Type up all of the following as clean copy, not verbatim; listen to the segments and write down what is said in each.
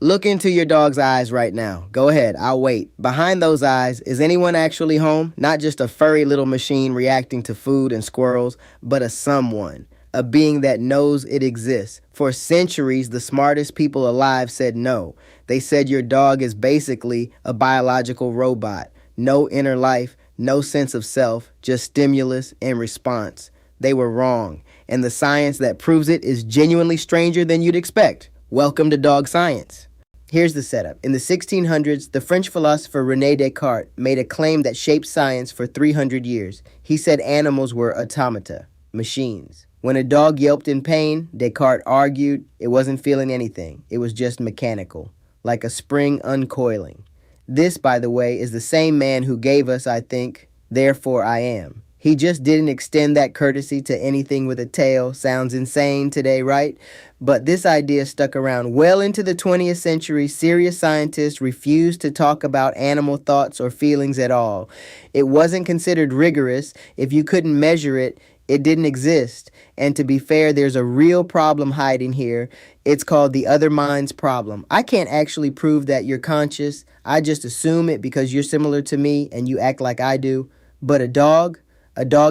Look into your dog's eyes right now. Go ahead, I'll wait. Behind those eyes, is anyone actually home? Not just a furry little machine reacting to food and squirrels, but a someone. A being that knows it exists. For centuries, the smartest people alive said no. They said your dog is basically a biological robot. No inner life, no sense of self, just stimulus and response. They were wrong, and the science that proves it is genuinely stranger than you'd expect. Welcome to dog science. Here's the setup. In the 1600s, the French philosopher René Descartes made a claim that shaped science for 300 years. He said animals were automata, machines. When a dog yelped in pain, Descartes argued it wasn't feeling anything. It was just mechanical, like a spring uncoiling. This, by the way, is the same man who gave us, I think, therefore I am. He just didn't extend that courtesy to anything with a tail. Sounds insane today, right? But this idea stuck around well into the 20th century. Serious scientists refused to talk about animal thoughts or feelings at all. It wasn't considered rigorous. If you couldn't measure it, it didn't exist. And to be fair, there's a real problem hiding here. It's called the other mind's problem. I can't actually prove that you're conscious. I just assume it because you're similar to me and you act like I do. But a dog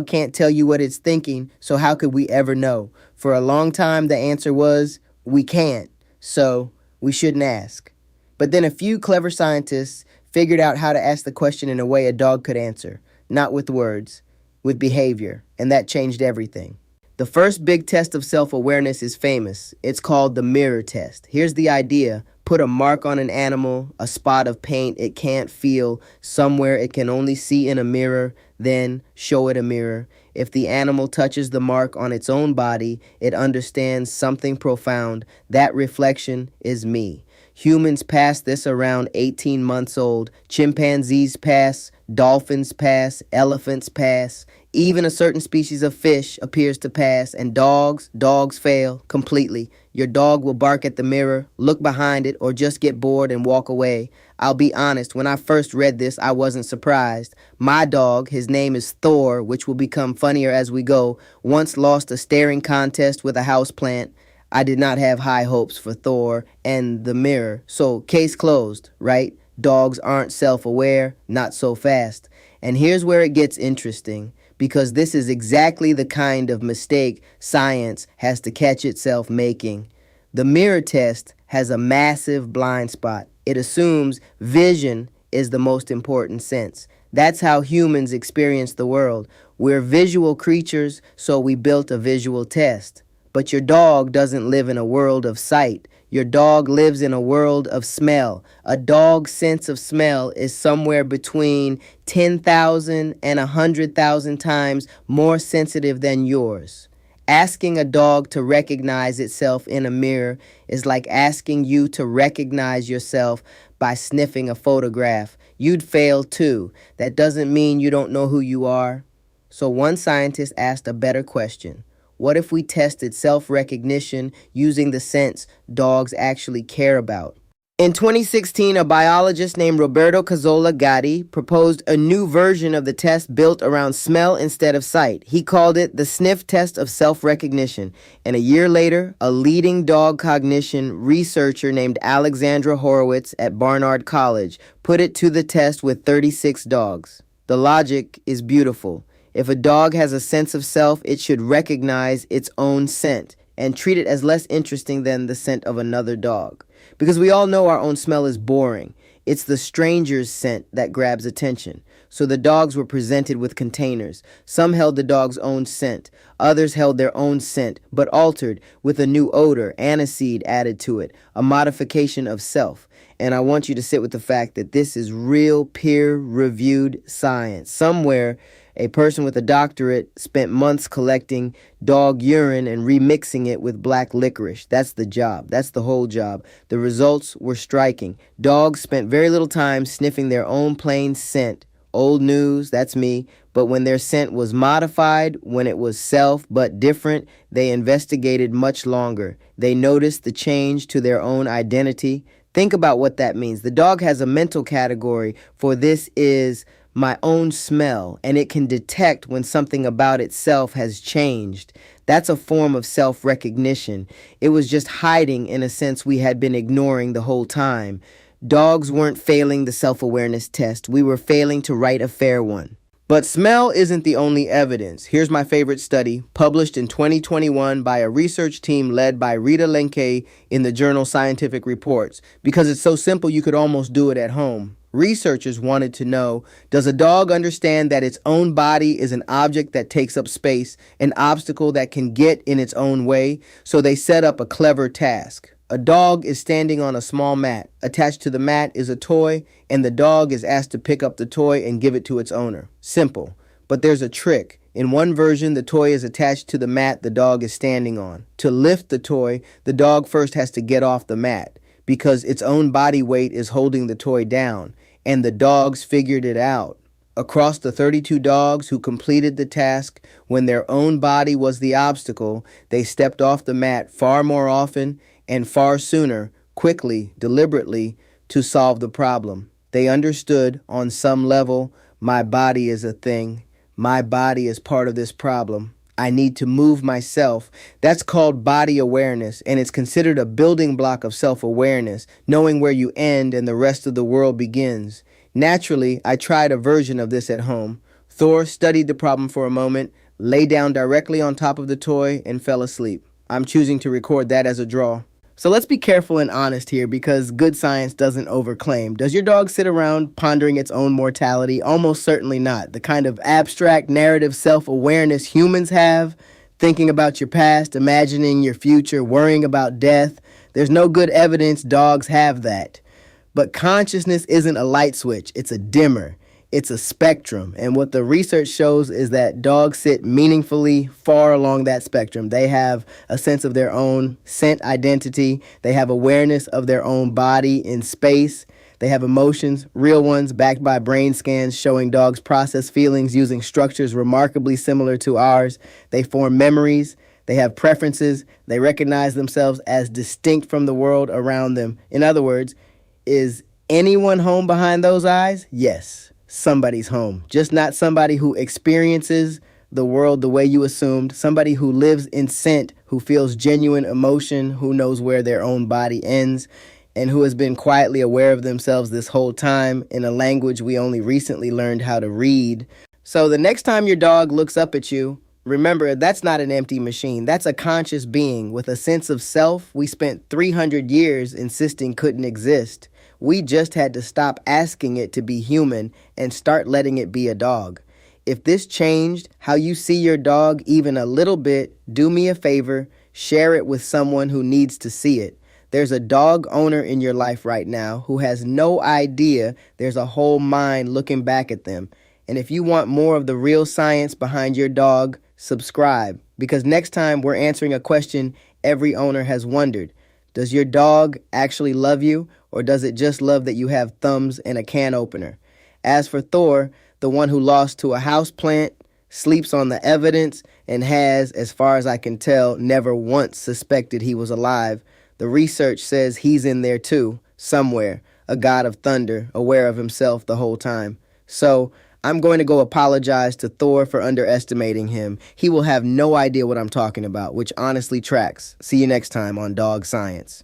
can't tell you what it's thinking, so how could we ever know? For a long time, the answer was, we can't, so we shouldn't ask. But then a few clever scientists figured out how to ask the question in a way a dog could answer, not with words, with behavior, and that changed everything. The first big test of self-awareness is famous. It's called the mirror test. Here's the idea. Put a mark on an animal, a spot of paint it can't feel, somewhere it can only see in a mirror, then show it a mirror. If the animal touches the mark on its own body, it understands something profound. That reflection is me. Humans pass this around 18 months old. Chimpanzees pass, dolphins pass, elephants pass. Even a certain species of fish appears to pass, and dogs fail completely. Your dog will bark at the mirror, look behind it, or just get bored and walk away. I'll be honest, when I first read this, I wasn't surprised. My dog, his name is Thor, which will become funnier as we go, once lost a staring contest with a houseplant. I did not have high hopes for Thor and the mirror. So, case closed, right? Dogs aren't self-aware, not so fast. And here's where it gets interesting, because this is exactly the kind of mistake science has to catch itself making. The mirror test has a massive blind spot. It assumes vision is the most important sense. That's how humans experience the world. We're visual creatures, so we built a visual test. But your dog doesn't live in a world of sight. Your dog lives in a world of smell. A dog's sense of smell is somewhere between 10,000 and 100,000 times more sensitive than yours. Asking a dog to recognize itself in a mirror is like asking you to recognize yourself by sniffing a photograph. You'd fail too. That doesn't mean you don't know who you are. So one scientist asked a better question. What if we tested self-recognition using the sense dogs actually care about? In 2016, a biologist named Roberto Cazzola Gatti proposed a new version of the test built around smell instead of sight. He called it the sniff test of self-recognition. And a year later, a leading dog cognition researcher named Alexandra Horowitz at Barnard College put it to the test with 36 dogs. The logic is beautiful. If a dog has a sense of self, it should recognize its own scent and treat it as less interesting than the scent of another dog. Because we all know our own smell is boring. It's the stranger's scent that grabs attention. So the dogs were presented with containers. Some held the dog's own scent. Others held their own scent, but altered with a new odor, aniseed added to it, a modification of self. And I want you to sit with the fact that this is real peer-reviewed science. Somewhere, a person with a doctorate spent months collecting dog urine and remixing it with black licorice. That's the job. That's the whole job. The results were striking. Dogs spent very little time sniffing their own plain scent. Old news, that's me. But when their scent was modified, when it was self but different, they investigated much longer. They noticed the change to their own identity. Think about what that means. The dog has a mental category for this is my own smell, and it can detect when something about itself has changed. That's a form of self-recognition. It was just hiding in a sense we had been ignoring the whole time. Dogs weren't failing the self-awareness test. We were failing to write a fair one. But smell isn't the only evidence. Here's my favorite study, published in 2021 by a research team led by Rita Lenke in the journal Scientific Reports. Because it's so simple, you could almost do it at home. Researchers wanted to know, does a dog understand that its own body is an object that takes up space, an obstacle that can get in its own way? So they set up a clever task. A dog is standing on a small mat. Attached to the mat is a toy, and the dog is asked to pick up the toy and give it to its owner. Simple. But there's a trick. In one version, the toy is attached to the mat the dog is standing on. To lift the toy, the dog first has to get off the mat because its own body weight is holding the toy down, and the dogs figured it out. Across the 32 dogs who completed the task, when their own body was the obstacle, they stepped off the mat far more often and far sooner, quickly, deliberately, to solve the problem. They understood, on some level, my body is a thing. My body is part of this problem. I need to move myself. That's called body awareness, and it's considered a building block of self-awareness, knowing where you end and the rest of the world begins. Naturally, I tried a version of this at home. Thor studied the problem for a moment, lay down directly on top of the toy, and fell asleep. I'm choosing to record that as a draw. So let's be careful and honest here because good science doesn't overclaim. Does your dog sit around pondering its own mortality? Almost certainly not. The kind of abstract narrative self-awareness humans have, thinking about your past, imagining your future, worrying about death, there's no good evidence dogs have that. But consciousness isn't a light switch, it's a dimmer. It's a spectrum, and what the research shows is that dogs sit meaningfully far along that spectrum. They have a sense of their own scent identity. They have awareness of their own body in space. They have emotions, real ones, backed by brain scans showing dogs process feelings using structures remarkably similar to ours. They form memories. They have preferences. They recognize themselves as distinct from the world around them. In other words, is anyone home behind those eyes? Yes. Somebody's home, just not somebody who experiences the world the way you assumed, somebody who lives in scent, who feels genuine emotion, who knows where their own body ends, and who has been quietly aware of themselves this whole time in a language we only recently learned how to read. So the next time your dog looks up at you, remember that's not an empty machine. That's a conscious being with a sense of self we spent 300 years insisting couldn't exist. We just had to stop asking it to be human and start letting it be a dog. If this changed how you see your dog even a little bit, do me a favor, share it with someone who needs to see it. There's a dog owner in your life right now who has no idea there's a whole mind looking back at them. And if you want more of the real science behind your dog, subscribe. Because next time we're answering a question every owner has wondered. Does your dog actually love you, or does it just love that you have thumbs and a can opener? As for Thor, the one who lost to a houseplant, sleeps on the evidence, and has, as far as I can tell, never once suspected he was alive, the research says he's in there too, somewhere, a god of thunder, aware of himself the whole time. So I'm going to go apologize to Thor for underestimating him. He will have no idea what I'm talking about, which honestly tracks. See you next time on Dog Science.